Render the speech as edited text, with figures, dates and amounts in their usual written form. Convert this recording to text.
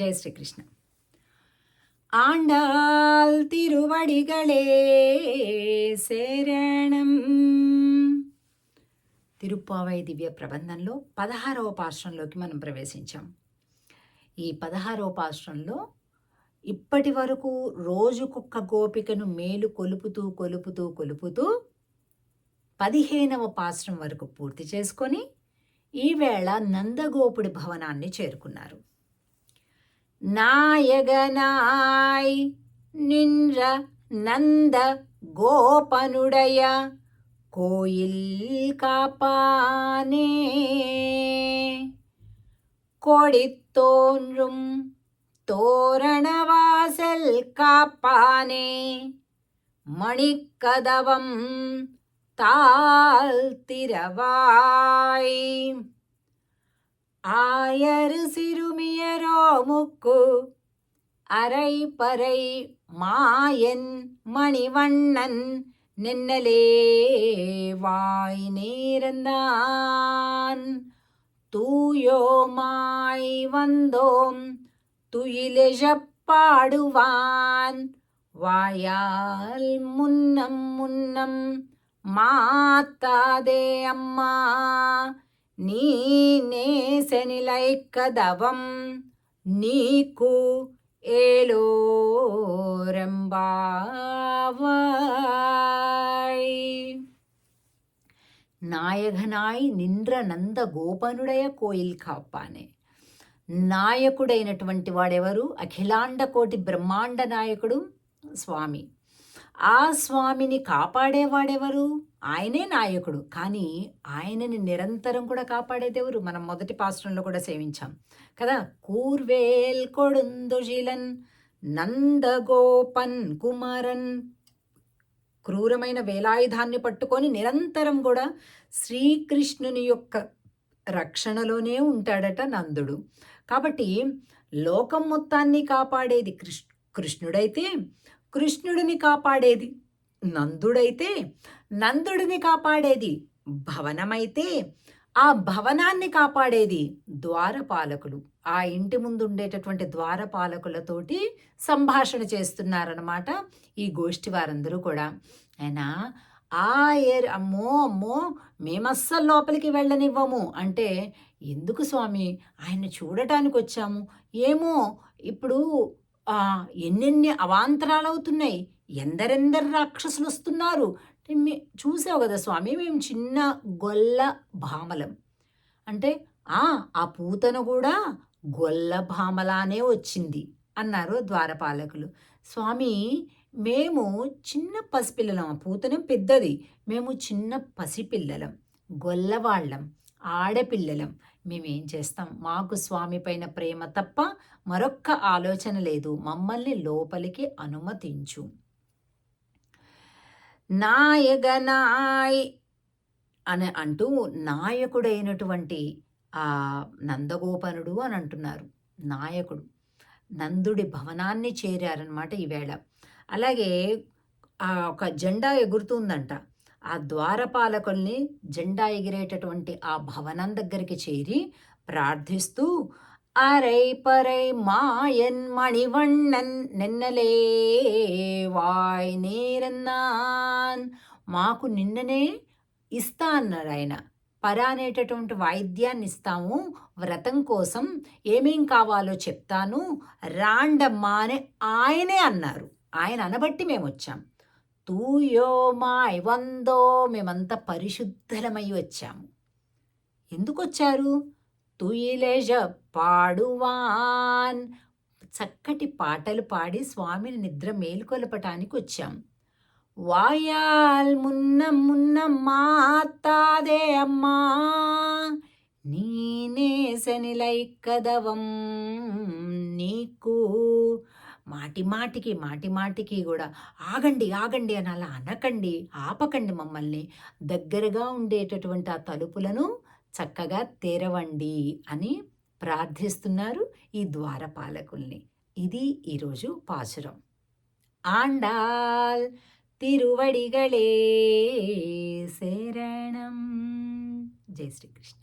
జై శ్రీకృష్ణ. ఆండాల్ తిరువడిగళే శరణం. తిరుప్పావై దివ్య ప్రబంధంలో 16వ పాశ్రంలోకి మనం ప్రవేశించాం. ఈ 16వ పాశ్రంలో ఇప్పటి వరకు రోజుకొక్క గోపికను మేలు కొలుపుతూ 15వ పాశ్రం వరకు పూర్తి చేసుకొని ఈవేళ నందగోపుడి భవనాన్ని చేరుకున్నారు. నాయగనాయ్ నిన్ర నంద గోపనుడయ கோயில் காப்பானே, கொடித்தோன்றும் தோரணவாசல் காப்பானே, மணிக்கதவம் தாழ்த்திரவாய், ஆயரு சிறுமியரோ முக்கு அரை பறை மாயன் மணிவண்ணன் நின்னலே வாய் நேர்ந்தான், தூயோமாய் வந்தோம் துயிலெழப்பாடுவான், வாயால் முன்னம் முன்னம் மாத்தாதே அம்மா, நீ நேசனிலை கதவம் నీకు ఏలోరంబావాయ్. నాయఘనాయ్ నింద్ర నంద గోపనుడయ కోయిల్ కాపానే. నాయకుడైనటువంటి వాడెవరు? అఖిలాండ కోటి బ్రహ్మాండ నాయకుడు స్వామి. ఆ స్వామిని కాపాడేవాడెవరు? ఆయనే నాయకుడు. కానీ ఆయనని నిరంతరం కూడా కాపాడేదెవరు? మనం మొదటి పాశ్రంలో కూడా సేవించాం కదా. కూర్వేల్ కొడుందుజిలన్ నందగోపన్ కుమారన్. క్రూరమైన వేలాయుధాన్ని పట్టుకొని నిరంతరం కూడా శ్రీకృష్ణుని యొక్క రక్షణలోనే ఉంటాడట నందుడు. కాబట్టి లోకం మొత్తాన్ని కాపాడేది కృష్ణుడైతే, కృష్ణుడిని కాపాడేది నందుడైతే, నందుడిని కాపాడేది భవనమైతే, ఆ భవనాన్ని కాపాడేది ద్వారపాలకులు. ఆ ఇంటి ముందు ఉండేటటువంటి ద్వారపాలకులతోటి సంభాషణ చేస్తున్నారన్నమాట ఈ గోష్ఠి వారందరూ కూడా. అయినా అమ్మో అమ్మో మేమస్సలు లోపలికి వెళ్ళనివ్వము అంటే, ఎందుకు స్వామి, ఆయన చూడటానికి వచ్చాము, ఏమో ఇప్పుడు ఎన్నెన్ని అవాంతరాలు అవుతున్నాయి, ఎందరెందరు రాక్షసులు వస్తున్నారు. చూసావు కదా స్వామి, మేము చిన్న గొల్ల భామలం అంటే ఆ పూతన కూడా గొల్ల భామలానే వచ్చింది అన్నారు ద్వారపాలకులు. స్వామి, మేము చిన్న పసిపిల్లలం, ఆ పూతనం పెద్దది, మేము చిన్న పసిపిల్లలం, గొల్లవాళ్ళం, ఆడపిల్లలం, మేమేం చేస్తాం, మాకు స్వామి పైన ప్రేమ తప్ప మరొక్క ఆలోచన లేదు, మమ్మల్ని లోపలికి అనుమతించు. నాయగనాయ్ అని అంటూ నాయకుడైనటువంటి ఆ నందగోపనుడు అని అంటున్నారు. నాయకుడు నందుడి భవనాన్ని చేరారనమాట ఈవేళ. అలాగే ఒక జెండా ఎగురుతుందంట. ఆ ద్వారపాలకుల్ని జెండా ఎగిరేటటువంటి ఆ భవనం దగ్గరికి చేరి ప్రార్థిస్తూ, అరై పరై మాయన్ మణివಣ್ಣన్ నిన్నలే వాయ్ నేరన్నాన్. మాకు నిన్ననే ఇస్తా అన్నాడు ఆయన. పర అనేటటువంటి వాయిద్యాన్ని ఇస్తాము, వ్రతం కోసం ఏమేం కావాలో చెప్తాను, రాండమ్మా అని ఆయనే అన్నారు. ఆయన అనబట్టి మేము వచ్చాం. తూయోమాయ్ వందో, మేమంతా పరిశుద్ధలమై వచ్చాము. ఎందుకు వచ్చారు? తుయిలేజ పాడువాన్, చక్కటి పాటలు పాడి స్వామిని నిద్ర మేల్కొలపటానికి వచ్చాం. వాయాల్ మున్నం మున్నం మాతాదే అమ్మా, నీనేసనిలై కదవం నీకు. మాటి మాటికి కూడా ఆగండి ఆగండి అని అలా అనకండి, ఆపకండి, మమ్మల్ని దగ్గరగా ఉండేటటువంటి ఆ తలుపులను చక్కగా తెరవండి అని ప్రార్థిస్తున్నారు ఈ ద్వారపాలకుల్ని. ఇది ఈరోజు పాసురం. ఆండాల్ తిరువడిగళే శరణం. జై శ్రీకృష్ణ.